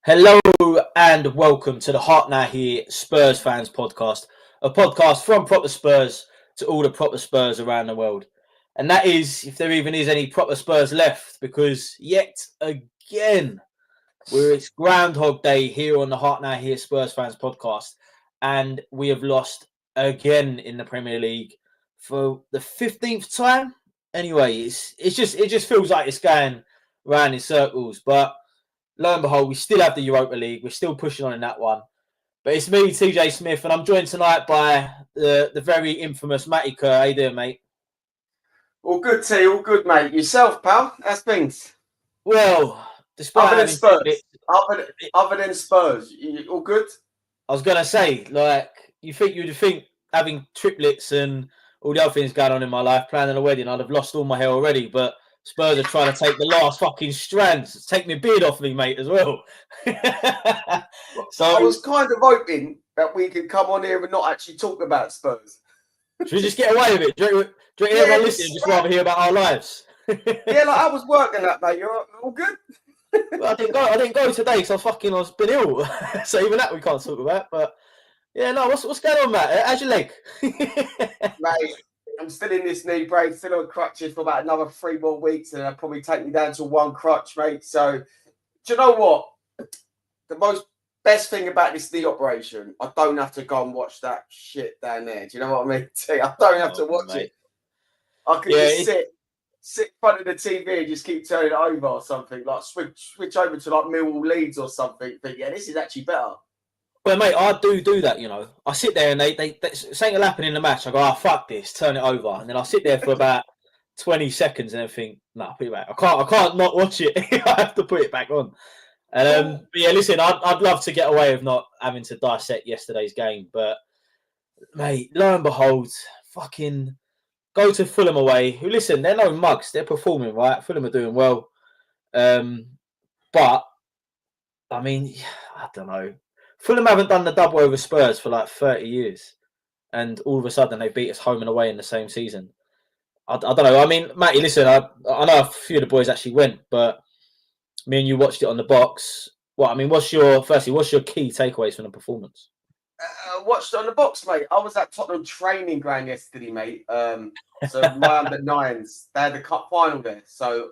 Hello and welcome to the Heart Now Here Spurs Fans Podcast, a podcast from proper Spurs to all the proper Spurs around the world. And that is, if there even is any proper Spurs left, because yet again, it's Groundhog Day here on the Heart Now Here Spurs Fans Podcast, and we have lost again in the Premier League for the 15th time. Anyway, it just feels like it's going round in circles, but lo and behold, we still have the Europa League. We're still pushing on in that one. But it's me, TJ Smith, and I'm joined tonight by the very infamous Matty Kerr. How you doing, mate? All good, T. All good, mate. Yourself, pal? How's things? Well, despite other than Spurs, other than Spurs, all good? I was gonna say, like, you'd think having triplets and all the other things going on in my life, planning a wedding, I'd have lost all my hair already. But Spurs are trying to take the last fucking strands, take my beard off me, mate, as well. So I was kind of hoping that we could come on here and not actually talk about Spurs. Should we just get away with it? Do you think everyone listening just rather hear about our lives? Yeah, like I was working that, mate. You're all good? Well, I didn't go today because I've been ill. So even that we can't talk about. But yeah, no, what's going on, Matt? How's your leg? Mate, I'm still in this knee brace, still on crutches for about another 3 more weeks, and I'll probably take me down to one crutch, mate. So, do you know what? The best thing about this knee operation, I don't have to go and watch that shit down there. Do you know what I mean? I don't have to watch it. I can just sit in front of the TV and just keep turning it over or something, like switch over to like Millwall Leeds or something. But yeah, this is actually better. Well, mate, I do that, you know. I sit there and they something will happen in the match. I go, fuck this, turn it over. And then I sit there for about 20 seconds and then think, put it back. I can't not watch it. I have to put it back on. But yeah, listen, I'd love to get away with not having to dissect yesterday's game. But, mate, lo and behold, fucking go to Fulham away. Who, listen, they're no mugs. They're performing, right? Fulham are doing well. But, I mean, I don't know. Fulham haven't done the double over Spurs for like 30 years. And all of a sudden they beat us home and away in the same season. I don't know. I mean, Matty, listen, I know a few of the boys actually went, but me and you watched it on the box. Well, I mean, what's your key takeaways from the performance? Watched it on the box, mate. I was at Tottenham training ground yesterday, mate. So my under nines, they had the cup final there. So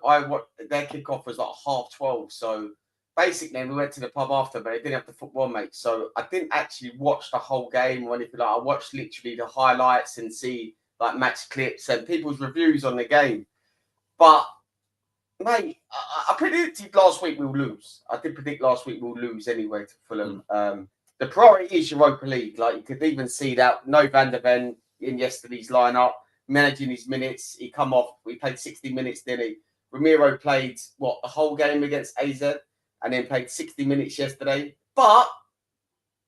their kickoff was like 12:30. So basically, we went to the pub after, but they didn't have the football, mate. So I didn't actually watch the whole game or anything like that. I watched literally the highlights and see like match clips and people's reviews on the game. But, mate, I predicted last week we'll lose. I did predict last week we'll lose anyway to Fulham. The priority is Europa League. Like, you could even see that. No Van der Ven in yesterday's lineup, managing his minutes. He come off. We played 60 minutes, didn't he? Ramiro played, the whole game against AZ and then played 60 minutes yesterday. But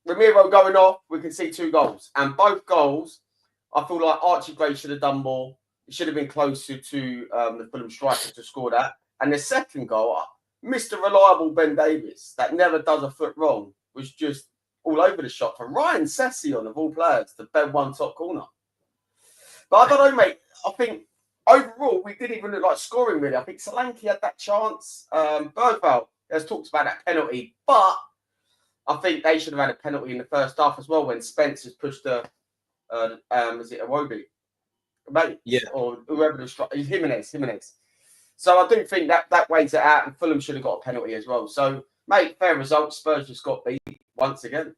Ramiro going off, we can see 2 goals. And both goals, I feel like Archie Gray should have done more. He should have been closer to the Fulham striker to score that. And the second goal, Mr. Reliable Ben Davies, that never does a foot wrong, was just all over the shot from Ryan Sessegnon of all players to bed one top corner. But I don't know, mate. I think overall we didn't even look like scoring really. I think Solanke had that chance. Bergvall has talked about that penalty, but I think they should have had a penalty in the first half as well when Spence has pushed is it Iwobi? Mate, yeah, or whoever the striker is, Jimenez. So I do think that weighs it out, and Fulham should have got a penalty as well. So, mate, fair result. Spurs just got beat once again.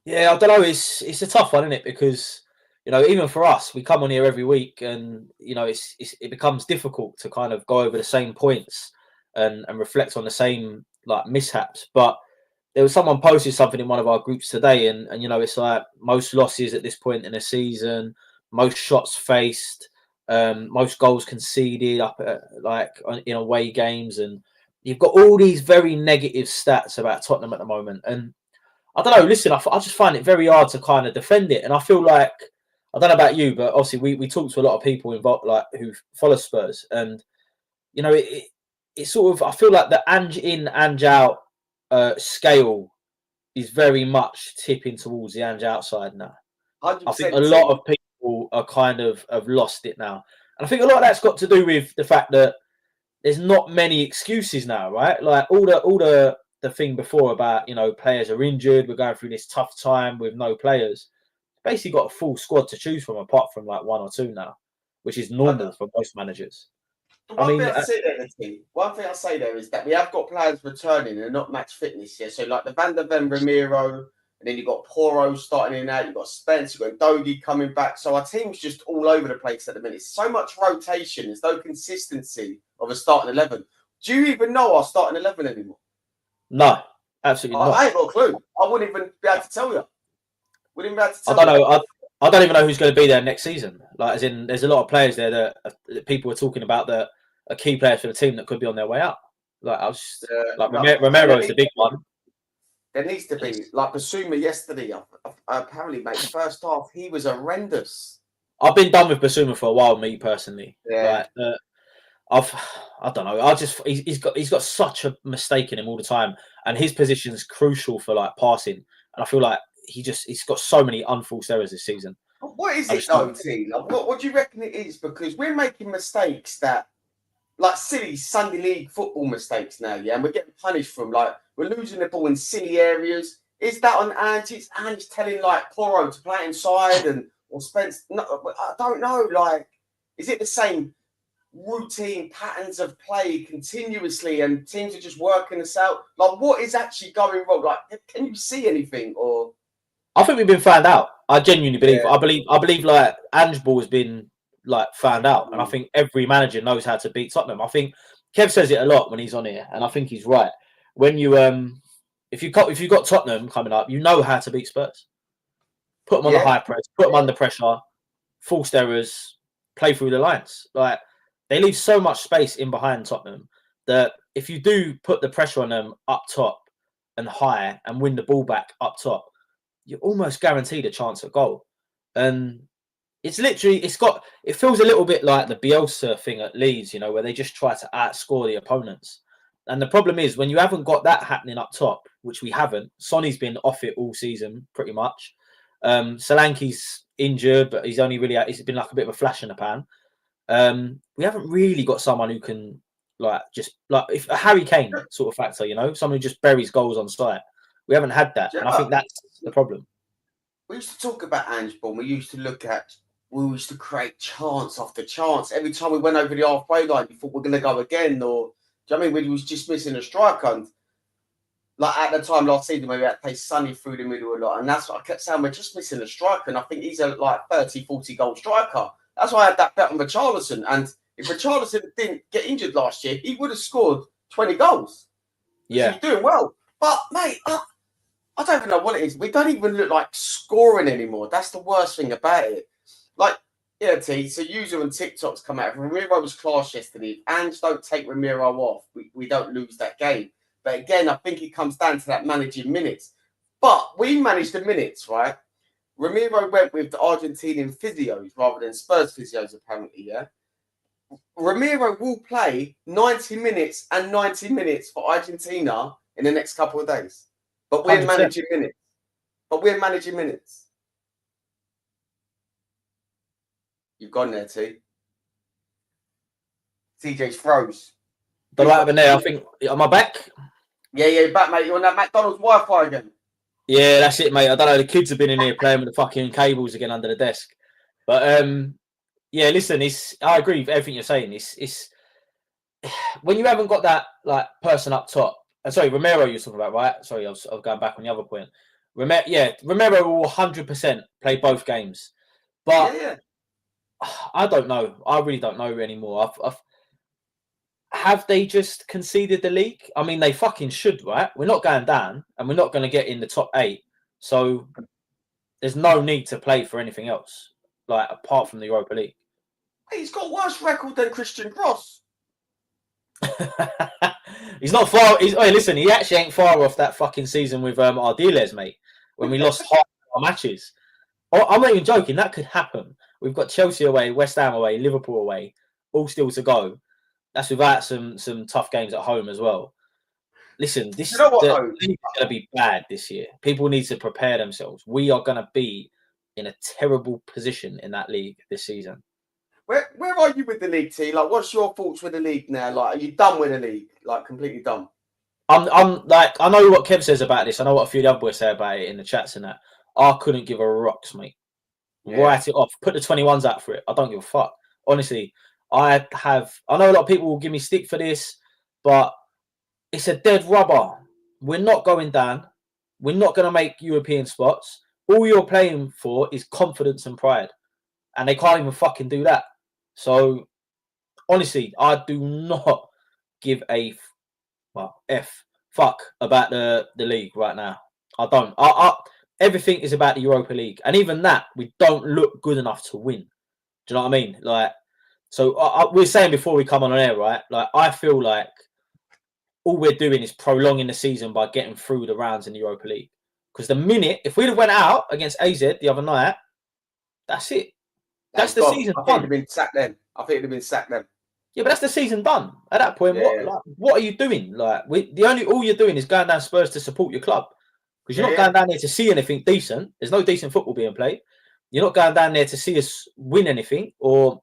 Yeah, I don't know. It's a tough one, isn't it? Because, you know, even for us, we come on here every week, and you know, it becomes difficult to kind of go over the same points and reflect on the same like mishaps. But there was someone posted something in one of our groups today, and you know, it's like most losses at this point in the season, most shots faced, most goals conceded up in away games, and you've got all these very negative stats about Tottenham at the moment. And I don't know, listen, I just find it very hard to kind of defend it. And I feel like, I don't know about you, but obviously we talk to a lot of people involved, like who follow Spurs, and you know, it sort of, I feel like the Ange in, Ange out scale is very much tipping towards the Ange outside now. I think a lot of people are kind of have lost it now. And I think a lot of that's got to do with the fact that there's not many excuses now, right? Like all the the thing before about, players are injured, we're going through this tough time with no players. Basically got a full squad to choose from apart from like one or two now, which is normal for most managers. One thing I say there is that we have got players returning and not match fitness. Yeah, so like the Van der Ven, Ramiro, and then you've got Poro starting in and out. You've got Spence, you've got Dogi coming back. So our team's just all over the place at the minute. So much rotation. There's no consistency of a starting 11. Do you even know our starting 11 anymore? No, absolutely not. I ain't got a clue. I wouldn't even be able to tell you. I don't know. I don't even know who's going to be there next season. Like, as in, there's a lot of players there that people are talking about that are key players for the team that could be on their way out. Like, Romero's the big one. There needs to be like Basuma yesterday. Apparently, mate, first half he was horrendous. I've been done with Basuma for a while, me personally. Yeah. I don't know. He's got such a mistake in him all the time, and his position is crucial for like passing. And I feel like he's got so many unforced errors this season. What is it though, T? Like, what do you reckon it is? Because we're making mistakes that, like, silly Sunday League football mistakes now, yeah, and we're getting punished from, like, we're losing the ball in silly areas. Is that on Ange? Is Ange telling like Poro to play inside or Spence? No, I don't know. Like, is it the same routine patterns of play continuously and teams are just working us out? Like, what is actually going wrong? Like, can you see anything? Or I think we've been found out. I genuinely believe. Yeah. I believe like Ange Ball has been like found out, and I think every manager knows how to beat Tottenham. I think Kev says it a lot when he's on here, and I think he's right. When you if you've got Tottenham coming up, you know how to beat Spurs. Put them on the high press, put them under pressure, forced errors, play through the lines. Like, they leave so much space in behind Tottenham that if you do put the pressure on them up top and high and win the ball back up top, you're almost guaranteed a chance at goal. And it's literally, it feels a little bit like the Bielsa thing at Leeds, where they just try to outscore the opponents. And the problem is, when you haven't got that happening up top, which we haven't, Sonny's been off it all season, pretty much. Solanke's injured, but he's been like a bit of a flash in the pan. We haven't really got someone who can if a Harry Kane sort of factor, someone who just buries goals on sight. We haven't had that, and I think that's the problem. We used to talk about Ange Ball. We used to create chance after chance. Every time we went over the halfway line, we thought we're going to go again. Or, do you know what I mean? We was just missing a striker. And like at the time last season, maybe we had to play Sonny through the middle a lot. And that's what I kept saying. We're just missing a striker. And I think he's a like 30, 40 goal striker. That's why I had that bet on Richarlison. And if Richarlison didn't get injured last year, he would have scored 20 goals. Yeah. He's doing well. But, mate, I don't even know what it is. We don't even look like scoring anymore. That's the worst thing about it. Like, yeah, T, so user and TikTok's come out. Ramiro was class yesterday. If Ange don't take Ramiro off, we don't lose that game. But again, I think it comes down to that managing minutes. But we managed the minutes, right? Ramiro went with the Argentinian physios rather than Spurs physios, apparently, yeah? Ramiro will play 90 minutes and 90 minutes for Argentina in the next couple of days. But we're 100%. managing minutes. You've gone there, T. TJ's froze. Don't know what happened there. I think, am I back? Yeah, you're back, mate. You're on that McDonald's Wi-Fi again. Yeah, that's it, mate. I don't know. The kids have been in here playing with the fucking cables again under the desk. But yeah, listen, I agree with everything you're saying. It's when you haven't got that like person up top. Sorry, Romero you're talking about, right? Sorry, I was going back on the other point. Romero will 100% play both games. But I don't know. I really don't know anymore. Have they just conceded the league? I mean, they fucking should, right? We're not going down, and we're not going to get in the top 8. So there's no need to play for anything else, like apart from the Europa League. He's got worse record than Christian Cross. He's not far. Listen, he actually ain't far off that fucking season with Ardiles, mate, when we lost half our matches. I'm not even joking. That could happen. We've got Chelsea away, West Ham away, Liverpool away, all still to go. That's without some tough games at home as well. Listen, the league is going to be bad this year. People need to prepare themselves. We are going to be in a terrible position in that league this season. Where are you with the league, T? Like, what's your thoughts with the league now? Like, are you done with the league? Like, completely done? I'm like, I know what Kev says about this. I know what a few of the other boys say about it in the chats and that. I couldn't give a rocks, mate. Yeah. Write it off. Put the 21s out for it. I don't give a fuck. Honestly, I know a lot of people will give me stick for this, but it's a dead rubber. We're not going down. We're not going to make European spots. All you're playing for is confidence and pride, and they can't even fucking do that. So honestly, I do not give a fuck about the league right now. I don't. Everything is about the Europa League, and even that we don't look good enough to win. Do you know what I mean? Like, so we were saying before we come on air, right? Like, I feel like all we're doing is prolonging the season by getting through the rounds in the Europa League. Because the minute, if we'd have went out against AZ the other night, that's it. That's That's the gone. season I think done. it'd have been sacked then. I think it'd have been sacked then. Yeah, but that's the season done. At that point, Yeah. what are you doing? Like, all you're doing is going down Spurs to support your club. Because you're not going down there to see anything decent. There's no decent football being played. You're not going down there to see us win anything or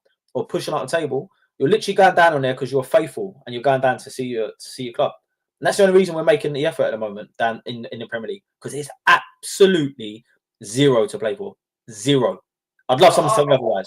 pushing up the table. You're literally going down on there because you're faithful and you're going down to see your club. And that's the only reason we're making the effort at the moment down in the Premier League, because it's absolutely zero to play for. Zero. I'd love someone to tell me otherwise.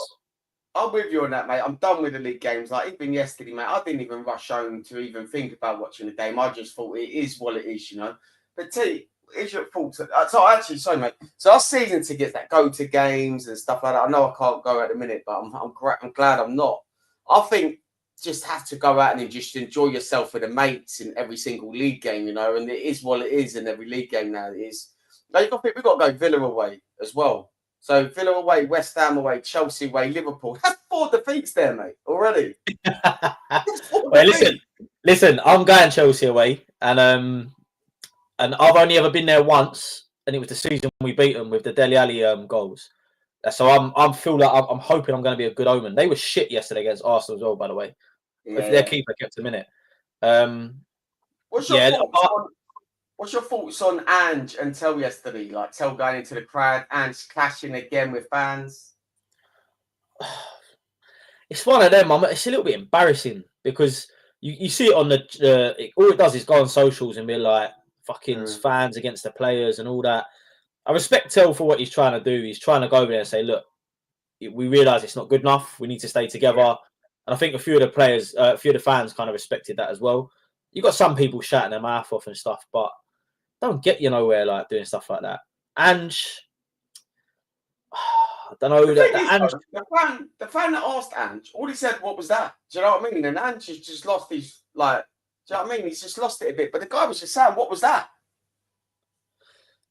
I'm with you on that, mate. I'm done with the league games. Like, even yesterday, mate, I didn't even rush home to even think about watching the game. I just thought it is what it is, you know. But T, is your fault? So actually, sorry, mate. So our season tickets that go to games and stuff like that. I know I can't go at the minute, but I'm glad I'm not. I think just have to go out and just enjoy yourself with the mates in every single league game, you know. And it is what it is in every league game now. It is. Like, we've got to go Villa away as well. So Villa away, West Ham away, Chelsea away, Liverpool. That's 4 defeats there, mate, already. Well, listen. I'm going Chelsea away, and I've only ever been there once, and it was the season we beat them with the Dele Alli goals. So I'm hoping I'm going to be a good omen. They were shit yesterday against Arsenal as well, by the way. Yeah. If their keeper kept a minute. What's your thoughts on Ange and Tell yesterday? Like, Tell going into the crowd, Ange clashing again with fans. It's one of them. It's a little bit embarrassing because you see it on all it does is go on socials and be like fucking fans against the players and all that. I respect Tell for what he's trying to do. He's trying to go over there and say, look, we realise it's not good enough. We need to stay together. Yeah. And I think a few of the fans kind of respected that as well. You got some people shouting their mouth off and stuff, but don't get you nowhere like doing stuff like that. And I don't know. The fan that asked Ange, all he said, "What was that?" Do you know what I mean? And Ange has just lost his like. Do you know what I mean? He's just lost it a bit. But the guy was just saying, "What was that?"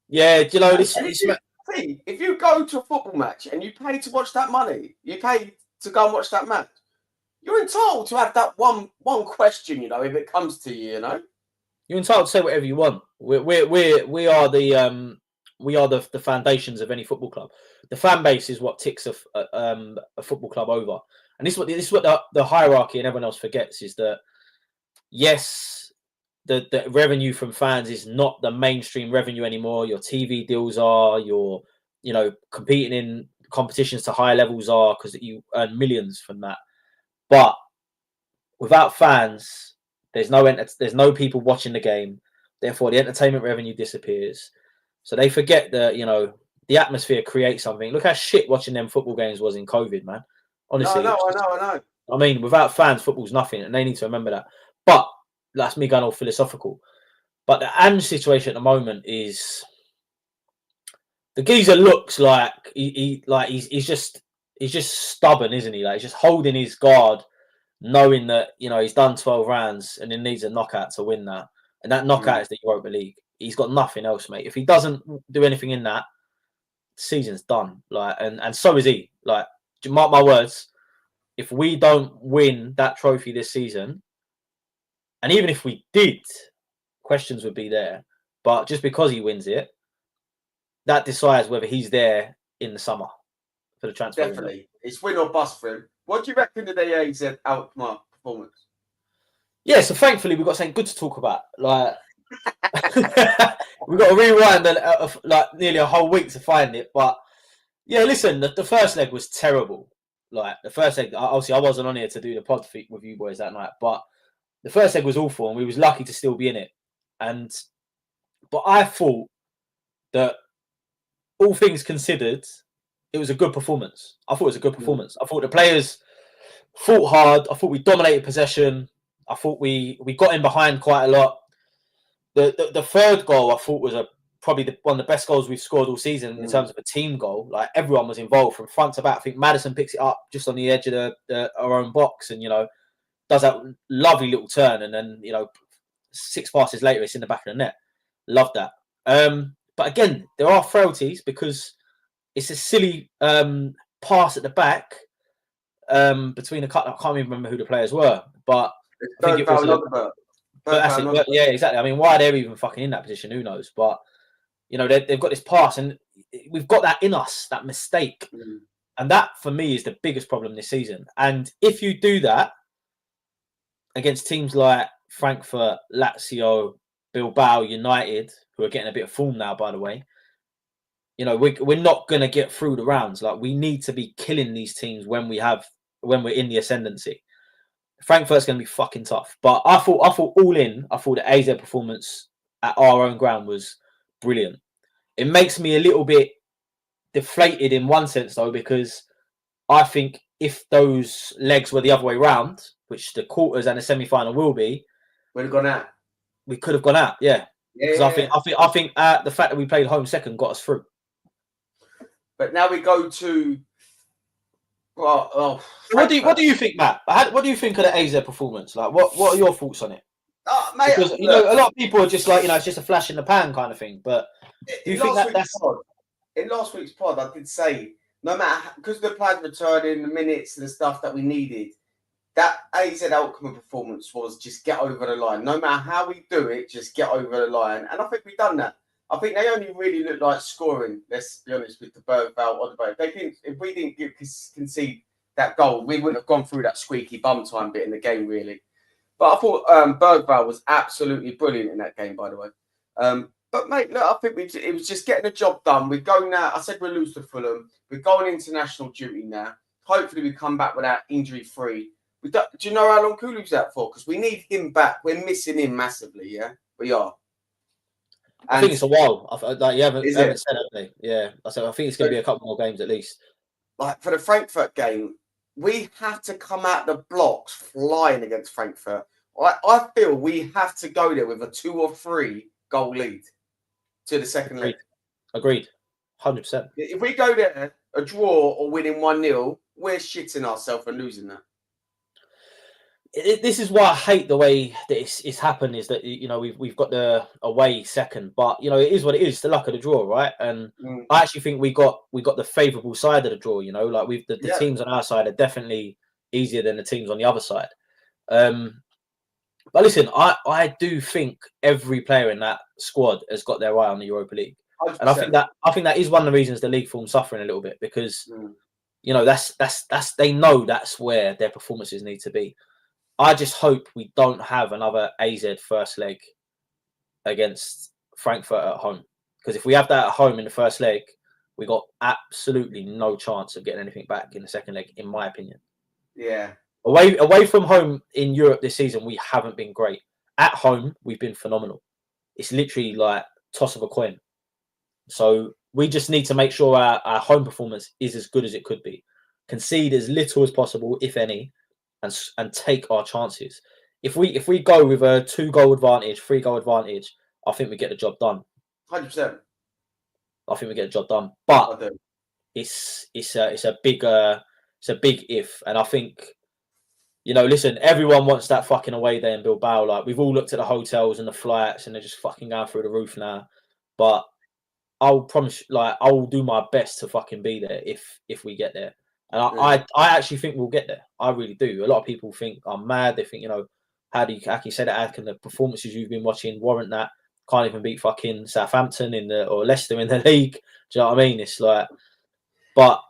Yeah, do you know this? If you go to a football match and you pay to watch that money, you pay to go and watch that match. You're entitled to have that one question, you know, if it comes to you, you know. You're entitled to say whatever you want. We are the foundations of any football club. The fan base is what ticks a football club over. And this is what the hierarchy and everyone else forgets is that yes, the revenue from fans is not the mainstream revenue anymore. Your TV deals are, your competing in competitions to higher levels are, because you earn millions from that. But without fans, there's no people watching the game. Therefore, the entertainment revenue disappears. So they forget that the atmosphere creates something. Look how shit watching them football games was in COVID, man. Honestly, I know. I mean, without fans, football's nothing, and they need to remember that. But that's me going all philosophical. But the Ange situation at the moment is the geezer looks like he's just stubborn, isn't he? Like he's just holding his guard, knowing that he's done 12 rounds and he needs a knockout to win that, and that knockout is the Europa League. He's got nothing else, mate. If he doesn't do anything in that, season's done. Like, and so is he. Like, mark my words. If we don't win that trophy this season, and even if we did, questions would be there. But just because he wins it, that decides whether he's there in the summer for the transfer. Definitely, window. It's win or bust for him. What do you reckon of the AZ outcome performance? Yeah, so thankfully we've got something good to talk about. Like, we've got to rewind like nearly a whole week to find it. But yeah, listen, the first leg was terrible. Like the first leg, obviously I wasn't on here to do the pod with you boys that night, but the first leg was awful, and we was lucky to still be in it. But I thought that all things considered, it was a good performance. I thought it was a good performance. I thought the players fought hard. I thought we dominated possession. I thought we got in behind quite a lot. The third goal I thought was probably one of the best goals we've scored all season in terms of a team goal. Like everyone was involved from front to back. I think Maddison picks it up just on the edge of our own box and does that lovely little turn, and then 6 passes later it's in the back of the net. Love that. But again, there are frailties because it's a silly pass at the back between a couple. I can't even remember who the players were, but I think it was. But that's it. Yeah, exactly. I mean, why they're even fucking in that position, who knows? But they've got this pass, and we've got that in us, that mistake, and that for me is the biggest problem this season. And if you do that against teams like Frankfurt, Lazio, Bilbao, United, who are getting a bit of form now, by the way, we're not going to get through the rounds. Like, we need to be killing these teams when we're in the ascendancy. Frankfurt's going to be fucking tough. But I thought all in, I thought the AZ performance at our own ground was brilliant. It makes me a little bit deflated in one sense, though, because I think if those legs were the other way round, which the quarters and the semi-final will be, we'd have gone out. We could have gone out, yeah. Because I think the fact that we played home second got us through. But now we go to. Well, what do you think, Matt? What do you think of the AZ performance? Like, what are your thoughts on it? Mate, because a lot of people are just like, it's just a flash in the pan kind of thing. But do you think in last week's pod, I did say no matter because the players returning, the minutes and the stuff that we needed, that AZ outcome of performance was just get over the line. No matter how we do it, just get over the line. And I think we've done that. I think they only really look like scoring. Let's be honest with the Bergvall or the boat. If we didn't concede that goal, we wouldn't have gone through that squeaky bum time bit in the game, really. But I thought Bergvall was absolutely brilliant in that game, by the way. But mate, look, I think it was just getting the job done. We're going now. I said we'll lose to Fulham. We're going into national duty now. Hopefully, we come back without injury free. Do you know how long Kulu's out for? Because we need him back. We're missing him massively. Yeah, we are. I think it's a while. Like you haven't said anything. Yeah, I think it's going to be a couple more games at least. Like for the Frankfurt game, we have to come out the blocks flying against Frankfurt. I feel we have to go there with a 2 or 3 goal lead to the second leg. Agreed. 100%. If we go there a draw or winning 1-0, we're shitting ourselves and losing that. This is why I hate the way that it's happened. Is that we've got the away second, but it is what it is. The luck of the draw, right? And I actually think we got the favourable side of the draw. Like the teams on our side are definitely easier than the teams on the other side. But listen, I do think every player in that squad has got their eye on the Europa League, 100%. And I think that is one of the reasons the league form's suffering a little bit because that's they know that's where their performances need to be. I just hope we don't have another AZ first leg against Frankfurt at home. Because if we have that at home in the first leg, we got absolutely no chance of getting anything back in the second leg, in my opinion. Yeah. Away from home in Europe this season, we haven't been great. At home, we've been phenomenal. It's literally like toss of a coin. So we just need to make sure our home performance is as good as it could be. Concede as little as possible, if any, and take our chances. If we go with a 2-goal advantage, 3-goal advantage, I think we get the job done. 100%. I think we get the job done. But it's a big if, and I think listen, everyone wants that fucking away day in Bilbao. Like we've all looked at the hotels and the flights, and they're just fucking going through the roof now. But I'll promise, I will do my best to fucking be there if we get there. And I actually think we'll get there. I really do. A lot of people think I'm mad. They think, how can you say that? How can the performances you've been watching warrant that? Can't even beat fucking Southampton or Leicester in the league. Do you know what I mean? It's like, but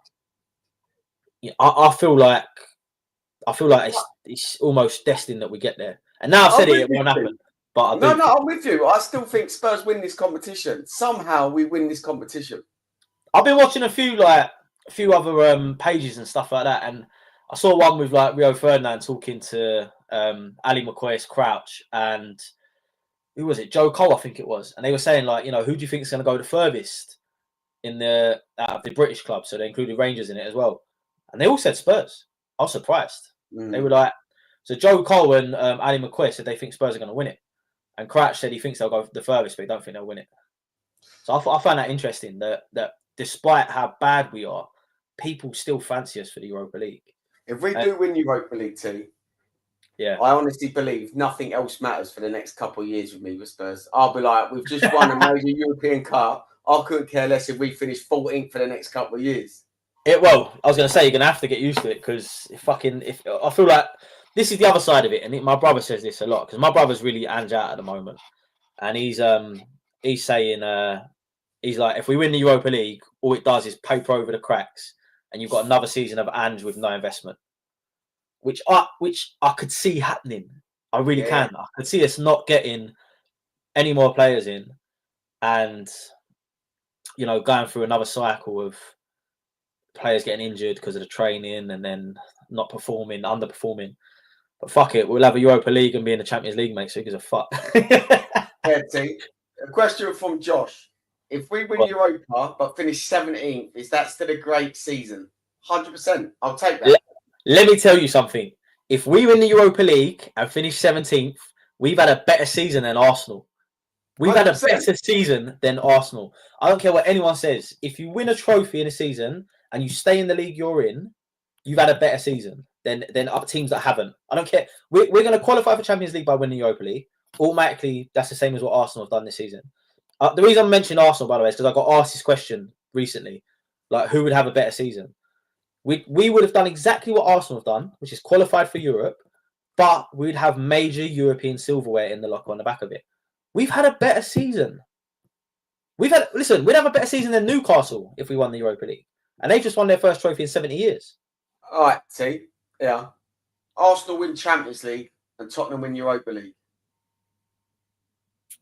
I feel like it's almost destined that we get there. And now I've said it won't happen. But I'm with you. I still think Spurs win this competition. Somehow we win this competition. I've been watching a few other pages and stuff like that, and I saw one with Rio Ferdinand talking to Ali McCoy's Crouch, and who was it? Joe Cole, I think it was. And they were saying, like, who do you think is going to go the furthest in out of the British club? So they included Rangers in it as well. And they all said Spurs. I was surprised. They were like, so Joe Cole and Ali McQuest said they think Spurs are going to win it. And Crouch said he thinks they'll go the furthest, but he don't think they'll win it. So I find that interesting that despite how bad we are, people still fancy us for the Europa League. If we do win Europa League 2, yeah, I honestly believe nothing else matters for the next couple of years with me with Spurs. I'll be like, we've just won a major European Cup. I couldn't care less if we finish 14th for the next couple of years. Well, I was going to say you're going to have to get used to it because if I feel like this is the other side of it, and my brother says this a lot because my brother's really Ange out at the moment, and he's saying he's like, if we win the Europa League, all it does is paper over the cracks, and you've got another season of Ange with no investment, which I could see happening. I really can. I could see us not getting any more players in, and going through another cycle of players getting injured because of the training and then not performing, underperforming. But fuck it, we'll have a Europa League and be in the Champions League, mate. So who gives a fuck? A question from Josh. If we win Europa but finish 17th, is that still a great season? 100%. I'll take that. Let me tell you something. If we win the Europa League and finish 17th, we've had a better season than Arsenal. We've 100%. Had a better season than Arsenal. I don't care what anyone says. If you win a trophy in a season and you stay in the league you're in, you've had a better season than teams that haven't. I don't care. We're going to qualify for Champions League by winning the Europa League. Automatically, that's the same as what Arsenal have done this season. The reason I'm mentioning Arsenal, by the way, is because I got asked this question recently. Like, who would have a better season? We would have done exactly what Arsenal have done, which is qualified for Europe, but we'd have major European silverware in the locker on the back of it. We've had a better season. We'd have a better season than Newcastle if we won the Europa League. And they've just won their first trophy in 70 years. All right, T. Yeah. Arsenal win Champions League and Tottenham win Europa League.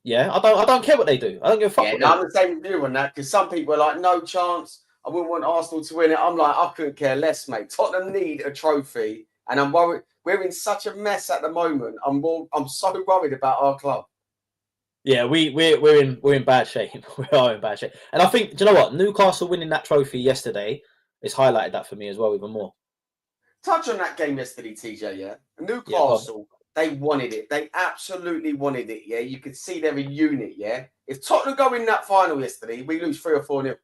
Yeah, I don't care what they do. I don't give a fuck. Yeah, I'm the same view on that because some people are like, no chance. I wouldn't want Arsenal to win it. I'm like, I couldn't care less, mate. Tottenham need a trophy, and I'm worried. We're in such a mess at the moment. I'm so worried about our club. Yeah, we're in bad shape. We are in bad shape, and I think, do you know what? Newcastle winning that trophy yesterday has highlighted that for me as well, even more. Touch on that game yesterday, TJ. Yeah, Newcastle. They wanted it. They absolutely wanted it. Yeah, you could see they're a unit. Yeah, if Tottenham go in that final yesterday, we lose 3 or 4-0.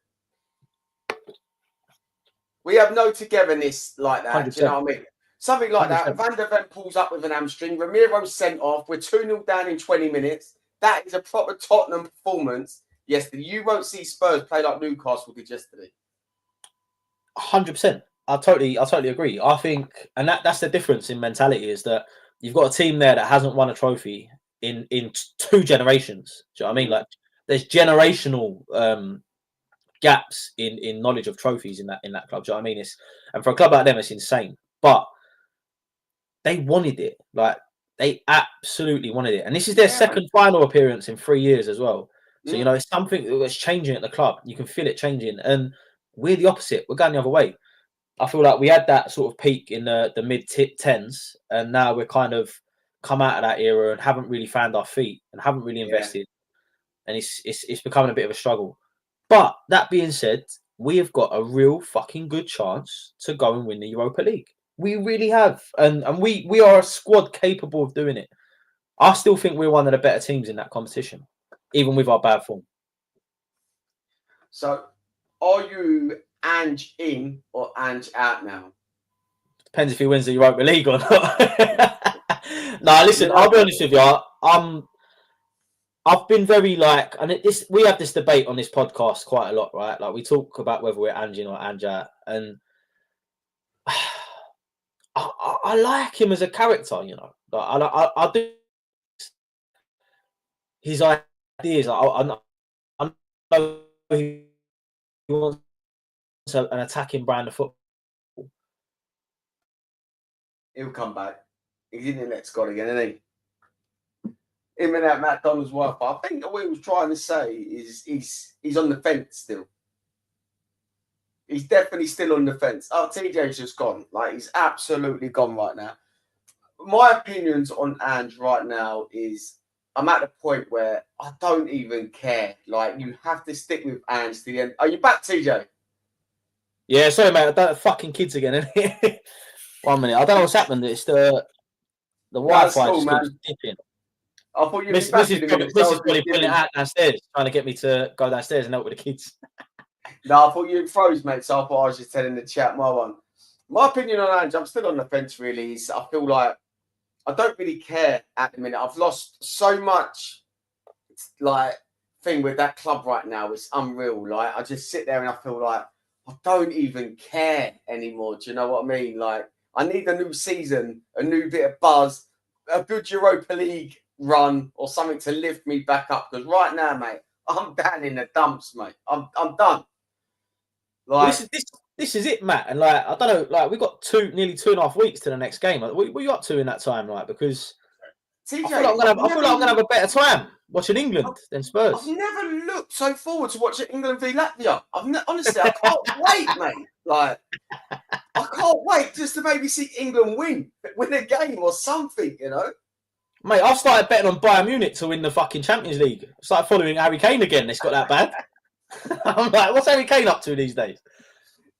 We have no togetherness like that. 100%. Do you know what I mean? Something like 100%. That. Van der Ven pulls up with an hamstring. Ramiro's sent off. We're 2-0 down in 20 minutes. That is a proper Tottenham performance yesterday. You won't see Spurs play like Newcastle did yesterday. 100%. I totally agree. I think, and that's the difference in mentality, is that you've got a team there that hasn't won a trophy in 2 generations. Do you know what I mean? Like, there's generational gaps in knowledge of trophies in that club. Do you know what I mean? And for a club like them, it's insane. But they wanted it. Like, they absolutely wanted it. And this is their second final appearance in 3 years as well. So, it's something that's changing at the club. You can feel it changing. And we're the opposite. We're going the other way. I feel like we had that sort of peak in the mid-10s, and now we're kind of come out of that era and haven't really found our feet and haven't really invested. And it's becoming a bit of a struggle. But that being said, we have got a real fucking good chance to go and win the Europa League. We really have. And we are a squad capable of doing it. I still think we're one of the better teams in that competition, even with our bad form. So, are you Ange in or Ange out now? Depends if he wins the Europa League or not. No, listen, I'll be honest with you. I've been very and we have this debate on this podcast quite a lot, right? Like, we talk about whether we're Ange in or Ange out, and I like him as a character, Like, I do his ideas. I know he wants an attacking brand of football. He'll come back. He's in the next squad again, isn't he? Him and that Matt Donald's wife. I think what he was trying to say is he's on the fence still. He's definitely still on the fence. Oh, TJ's just gone. Like, he's absolutely gone right now. My opinions on Ange right now is I'm at the point where I don't even care. Like, you have to stick with Ange to the end. Are you back, TJ? Yeah, sorry, mate. I don't fucking kids again. 1 minute. I don't know what's happened. It's the No, it's Wi-Fi cool, just keeps man. dipping. I thought you'd be back in a minute. So I Mrs. was probably just pulling it giving. out downstairs, trying to get me to go downstairs and help with the kids. No, I thought you froze, mate. So I thought I was just telling the chat my one. My opinion on Ange, I'm still on the fence, really. I feel like I don't really care at the minute. I've lost so much, like, thing with that club right now. It's unreal. Like, I just sit there and I feel like I don't even care anymore. Do you know what I mean? Like, I need a new season, a new bit of buzz, a good Europa League run or something to lift me back up. Because right now, mate, I'm down in the dumps, mate. I'm done. Well, Like, this is it, Matt. And like, I don't know, like we've got nearly 2.5 weeks to the next game. Like, what are you up to in that time, like? Because TJ, I feel like I feel like I'm gonna have a better time watching England than I've Spurs. never looked so forward to watching England v Latvia. Honestly, I can't wait, mate. Like, I can't wait just to maybe see England win a game or something, you know? Mate, I've started betting on Bayern Munich to win the fucking Champions League. I started following Harry Kane again. It's got that bad. I'm like, what's Harry Kane up to these days?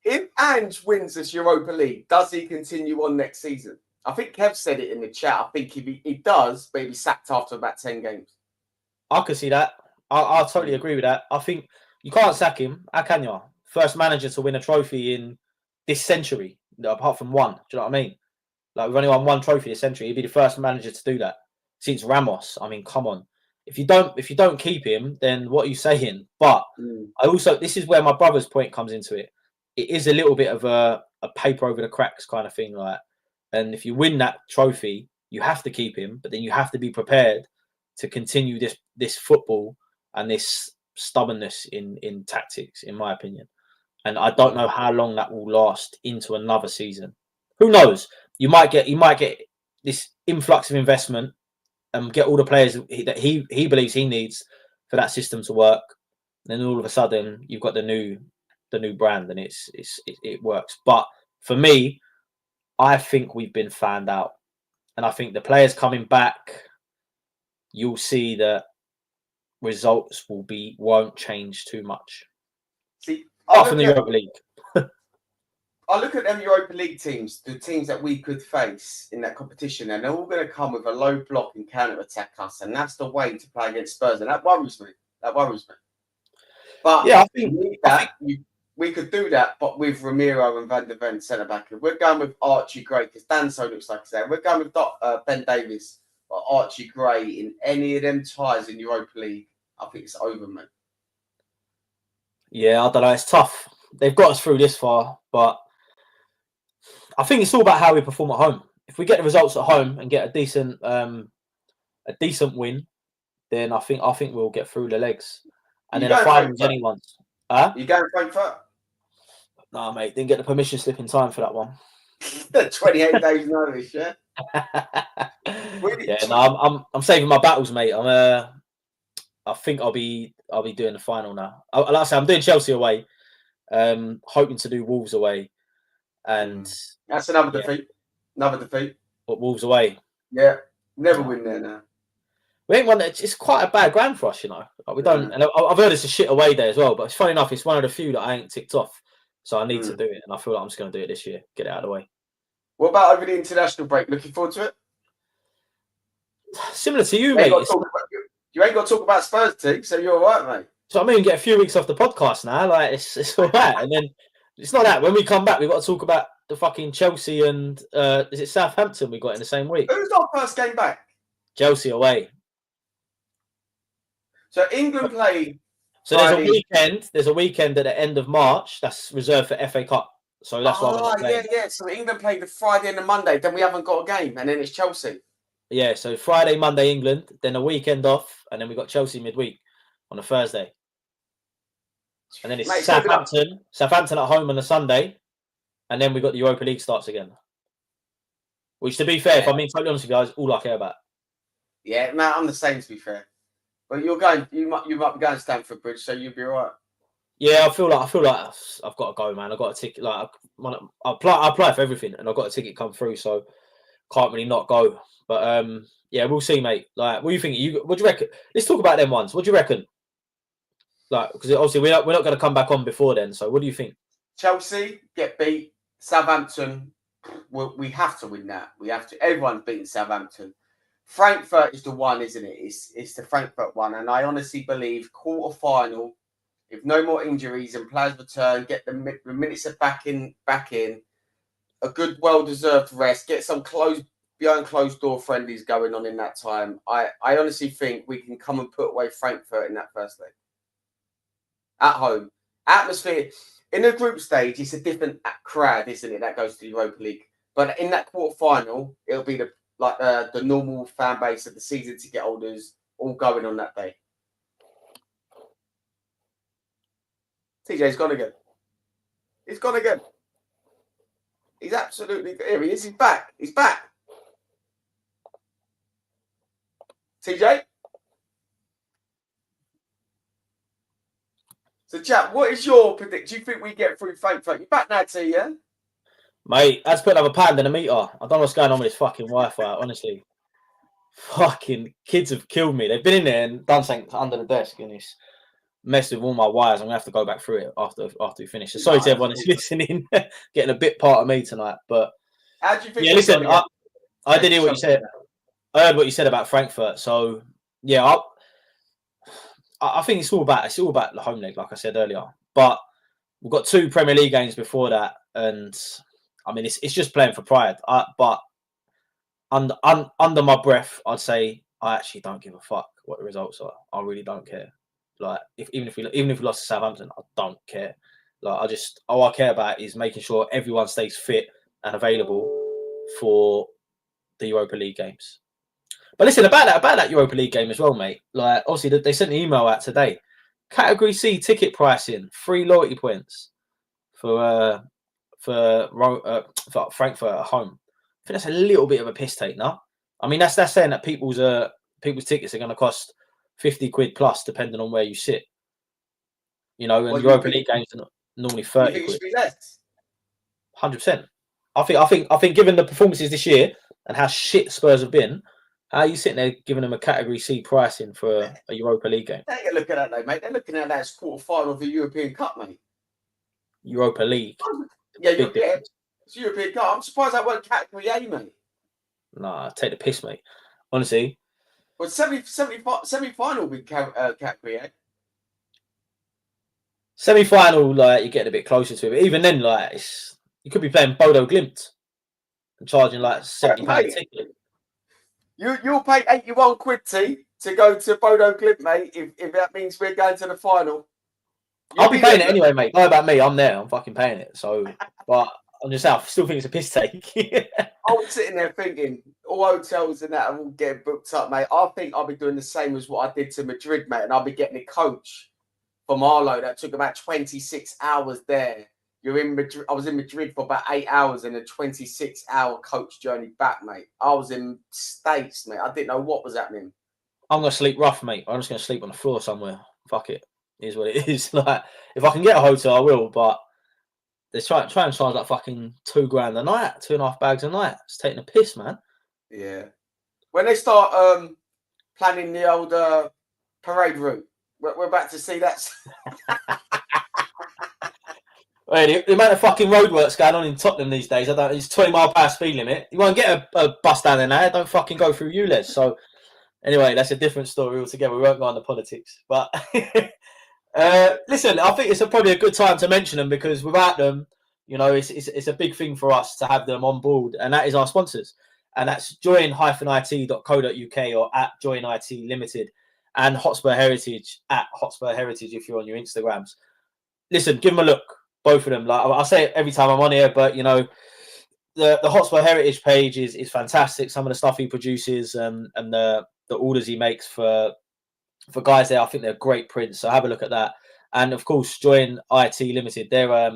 If Ange wins this Europa League, does he continue on next season? I think Kev said it in the chat. I think he does, but he'll be sacked after about 10 games. I can see that. I totally agree with that. I think you can't sack him. How can you? First manager to win a trophy in this century, apart from one. Do you know what I mean? Like, we've only won one trophy this century. He'd be the first manager to do that since Ramos. I mean, come on. If you don't keep him, then what are you saying? But this is where my brother's point comes into it. It is a little bit of a paper over the cracks kind of thing, like. And if you win that trophy, you have to keep him, but then you have to be prepared to continue this football and this stubbornness in tactics, in my opinion. And I don't know how long that will last into another season. Who knows? You might get this influx of investment and get all the players that he believes he needs for that system to work. And then all of a sudden you've got the new brand and it works. But for me, I think we've been fanned out. And I think the players coming back, you'll see that results won't change too much. See, apart from the Europa League. I look at them Europa League teams, the teams that we could face in that competition, and they're all going to come with a low block and counter attack us, and that's the way to play against Spurs, and that worries me. But yeah, we could do that, but with Ramiro and Van der Ven centre back. If we're going with Archie Gray, because Danso looks like that. We're going with Ben Davies or Archie Gray in any of them ties in Europa League. I think it's over, man. Yeah, I don't know. It's tough. They've got us through this far, but I think it's all about how we perform at home. If we get the results at home and get a decent win, then I think we'll get through the legs. And then the finals, anyone's. Huh? You going Frankfurt? Nah, mate, didn't get the permission slip in time for that one. 28 days notice, yeah. Yeah, no, I'm saving my battles, mate. I think I'll be doing the final now. Like I say, I'm doing Chelsea away. Hoping to do Wolves away, and that's another defeat. Another defeat. But Wolves away. Yeah, never win there now. We ain't won. It's quite a bad ground for us, you know. Like, we don't. And I've heard it's a shit away day as well. But it's funny enough, it's one of the few that I ain't ticked off. So I need to do it, and I feel like I'm just going to do it this year. Get it out of the way. What about over the international break? Looking forward to it. Similar to you, mate. You ain't got to talk about Spurs team, so you're all right, mate. So I mean, get a few weeks off the podcast now. Like it's all right, and then it's not that. When we come back, we've got to talk about the fucking Chelsea and is it Southampton we got in the same week? Who's our first game back? Chelsea away. So England play. So there's a weekend at the end of March that's reserved for FA Cup. So that's why we're not playing. Yeah. So England play the Friday and the Monday, then we haven't got a game, and then it's Chelsea. Yeah, so Friday, Monday, England, then a weekend off, and then we got Chelsea midweek on a Thursday. And then it's Southampton at home on a Sunday, and then we got the Europa League starts again. Which, to be fair, if I'm being totally honest with you guys, all I care about. Yeah, man, I'm the same, to be fair. But you might be going to Stamford Bridge, so you'll be all right. Yeah, I feel like I've got to go, man. I've got a ticket. Like I apply for everything, and I've got a ticket come through. So can't really not go. But yeah, we'll see, mate. Like, what do you think? What do you reckon? Let's talk about them ones. What do you reckon? Like, because obviously we're not going to come back on before then. So, what do you think? Chelsea get beat. Southampton, we have to win that. We have to. Everyone's beaten Southampton. Frankfurt is the one, isn't it? It's the Frankfurt one, and I honestly believe quarter final. If no more injuries and players return, get the minutes are back in, a good, well-deserved rest, get some behind closed door friendlies going on in that time. I honestly think we can come and put away Frankfurt in that first leg. At home. Atmosphere. In the group stage, it's a different crowd, isn't it? That goes to the Europa League. But in that quarter-final, it'll be the normal fan base of the season ticket holders all going on that day. TJ's gone again. He's gone again. He's absolutely... Here he is. He's back. He's back. TJ? So, chap, what is your prediction? Do you think we get through Frankfurt? You're back now, T, yeah? Mate, let's put another pound in a meter. I don't know what's going on with this fucking Wi-Fi, honestly. Fucking kids have killed me. They've been in there and done something under the desk and it's messed with all my wires. I'm going to have to go back through it after we finish. So sorry to everyone who's listening. Getting a bit part of me tonight. But how do you think? Yeah, listen, I did hear what you said. I heard what you said about Frankfurt. So, yeah, I think it's all about the home leg, like I said earlier. But we've got 2 Premier League games before that, and I mean it's just playing for pride. But under my breath, I'd say I actually don't give a fuck what the results are. I really don't care. Like even if we lost to Southampton, I don't care. Like all I care about is making sure everyone stays fit and available for the Europa League games. But listen, about that Europa League game as well, mate. Like, obviously, they sent an email out today. Category C ticket pricing, free loyalty points for Frankfurt at home. I think that's a little bit of a piss take, no? I mean, that's saying that people's tickets are going to cost 50 quid plus, depending on where you sit. You know, and Europa League games are normally 30 quid. You think it should be less? 100%. I think, given the performances this year and how shit Spurs have been. How are you sitting there giving them a Category C pricing for a Europa League game? They ain't looking at that, though, mate. They're looking at that as quarter-final of the European Cup, mate. Europa League. Yeah, it's European Cup. I'm surprised that weren't Category A, mate. Nah, take the piss, mate. Honestly. Well, semi-final will be Category A. Semi-final, like, you're getting a bit closer to it. Even then, like, you could be playing Bodo Glimt and charging, like, £70 a ticket. You'll pay 81 quid, T, to go to Bodo Glimt, mate, if that means we're going to the final. I'll be paying it anyway, mate. Not about me. I'm there. I'm fucking paying it. So, but I'm just out. I still think it's a piss take. I was sitting there thinking, all hotels and that are all getting booked up, mate. I think I'll be doing the same as what I did to Madrid, mate, and I'll be getting a coach from Arlo that took about 26 hours there. You're in Madrid. I was in Madrid for about 8 hours and a 26-hour coach journey back, mate. I was in States, mate. I didn't know what was happening. I'm gonna sleep rough, mate. I'm just gonna sleep on the floor somewhere. Fuck it. It is what it is. Like, if I can get a hotel, I will. But they're trying to charge like fucking £2,000 a night, 2.5 bags a night. It's taking a piss, man. Yeah. When they start planning the old parade route, we're about to see that. Well, the amount of fucking roadworks going on in Tottenham these days, it's 20-mile-per-hour speed limit. You won't get a bus down there now. Don't fucking go through ULEZ. So, anyway, that's a different story altogether. We won't go on the politics. But, listen, I think it's probably a good time to mention them because without them, you know, it's a big thing for us to have them on board. And that is our sponsors. And that's join-it.co.uk or at Join IT Limited and Hotspur Heritage at Hotspur Heritage if you're on your Instagrams. Listen, give them a look. Both of them. Like I say it every time I'm on here, but you know, the Hotspur Heritage page is fantastic. Some of the stuff he produces and the orders he makes for guys there, I think they're great prints. So have a look at that. And of course, Join IT Limited. They're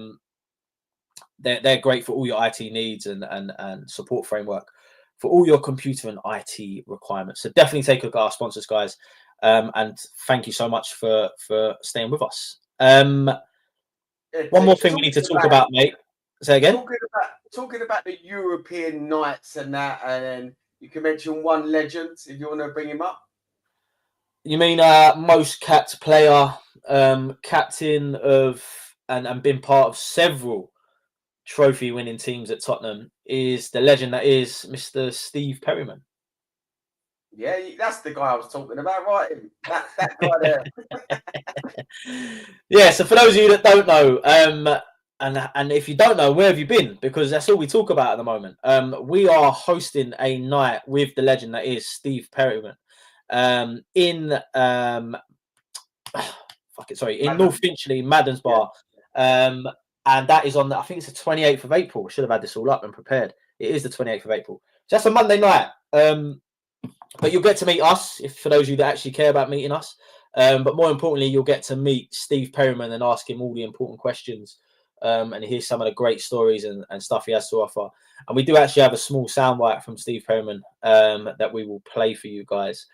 great for all your IT needs and support framework for all your computer and IT requirements. So definitely take a look at our sponsors, guys. And thank you so much for staying with us. One more thing we need to talk about, mate. Say again. Talking about the European nights and that, and then you can mention one legend if you want to bring him up. You mean most capped player, captain of, and been part of several trophy-winning teams at Tottenham is the legend that is Mr. Steve Perryman. Yeah, that's the guy I was talking about, right? That guy there. Yeah, so for those of you that don't know, and if you don't know, where have you been? Because that's all we talk about at the moment. We are hosting a night with the legend that is Steve Perryman in in North Finchley, Madden's Bar. Yeah. And that is on I think it's the 28th of April. Should have had this all up and prepared. It is the 28th of April. So that's a Monday night. But you'll get to meet us, if for those of you that actually care about meeting us. But more importantly, you'll get to meet Steve Perryman and ask him all the important questions and hear some of the great stories and stuff he has to offer. And we do actually have a small soundbite from Steve Perryman that we will play for you guys.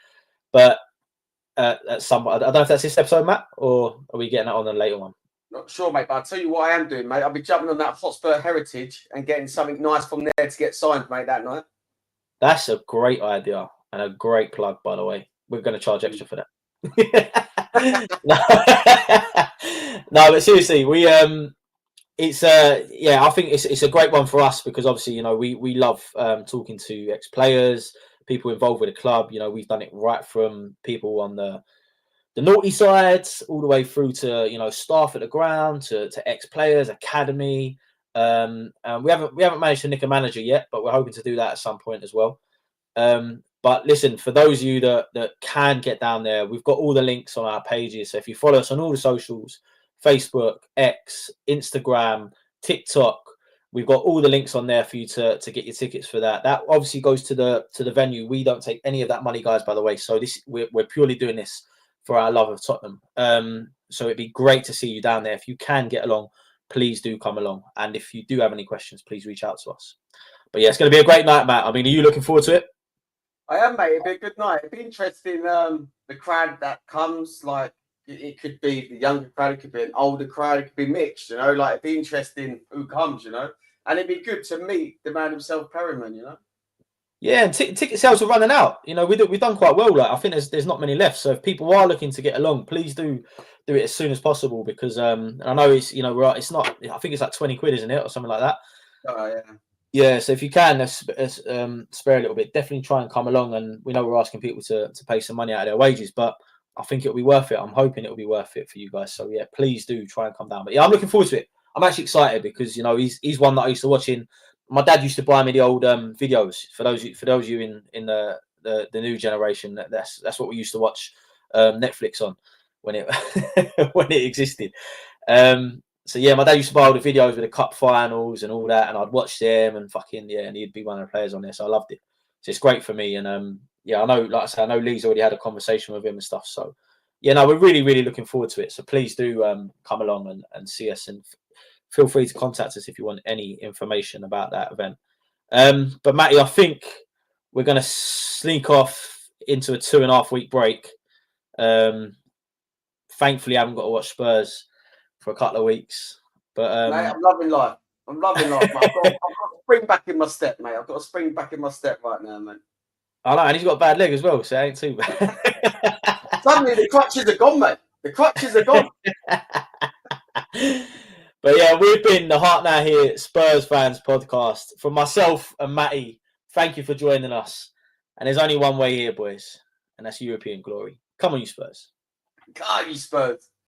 But at some, I don't know if that's this episode, Matt, or are we getting that on a later one? Not sure, mate, but I'll tell you what I am doing, mate. I'll be jumping on that Hotspur Heritage and getting something nice from there to get signed, mate, that night. That's a great idea and a great plug, by the way. We're going to charge extra for that. No, but seriously, we it's I think it's a great one for us because obviously, you know, we love talking to ex-players, people involved with the club. You know, we've done it right from people on the naughty sides all the way through to, you know, staff at the ground to ex-players, academy. And we haven't managed to nick a manager yet, but we're hoping to do that at some point as well. But listen, for those of you that can get down there, we've got all the links on our pages. So if you follow us on all the socials, Facebook, X, Instagram, TikTok, we've got all the links on there for you to get your tickets for that. That obviously goes to the venue. We don't take any of that money, guys, by the way. So we're purely doing this for our love of Tottenham. So it'd be great to see you down there. If you can get along, please do come along. And if you do have any questions, please reach out to us. But yeah, it's going to be a great night, Matt. I mean, are you looking forward to it? I am, mate. It'd be a good night. It'd be interesting. The crowd that comes, like it could be the younger crowd, it could be an older crowd, it could be mixed. You know, like it'd be interesting who comes. You know, and it'd be good to meet the man himself, Perryman. You know. Yeah, and ticket sales are running out. You know, we've done quite well. Like I think there's not many left. So if people are looking to get along, please do it as soon as possible because I know it's, you know, it's not. I think it's like 20 quid, isn't it, or something like that? Oh yeah. Yeah, so if you can spare a little bit, definitely try and come along. And we know we're asking people to pay some money out of their wages, but I think it'll be worth it. I'm hoping it'll be worth it for you guys. So yeah, please do try and come down. But yeah, I'm looking forward to it. I'm actually excited because, you know, he's one that I used to watch in. My dad used to buy me the old videos for those of you in the new generation. That's what we used to watch Netflix on when it when it existed. So yeah, my dad used to buy all the videos with the cup finals and all that, and I'd watch them and and he'd be one of the players on there. So I loved it. So it's great for me. And yeah, I know, like I said, I know Lee's already had a conversation with him and stuff. So yeah, no, we're really, really looking forward to it. So please do come along and see us, and feel free to contact us if you want any information about that event. But Matty, I think we're going to sneak off into a 2.5 week break. Thankfully, I haven't got to watch Spurs for a couple of weeks. But mate, I'm loving life. I'm loving life, mate. I've got to spring back in my step, mate. I've got to spring back in my step right now, mate. I know, and he's got a bad leg as well, so it ain't too bad. Suddenly the crutches are gone, mate. The crutches are gone. But yeah, we've been the Heart Now Here Spurs Fans podcast. From myself and Matty, thank you for joining us. And there's only one way here, boys, and that's European glory. Come on, you Spurs. God, you Spurs.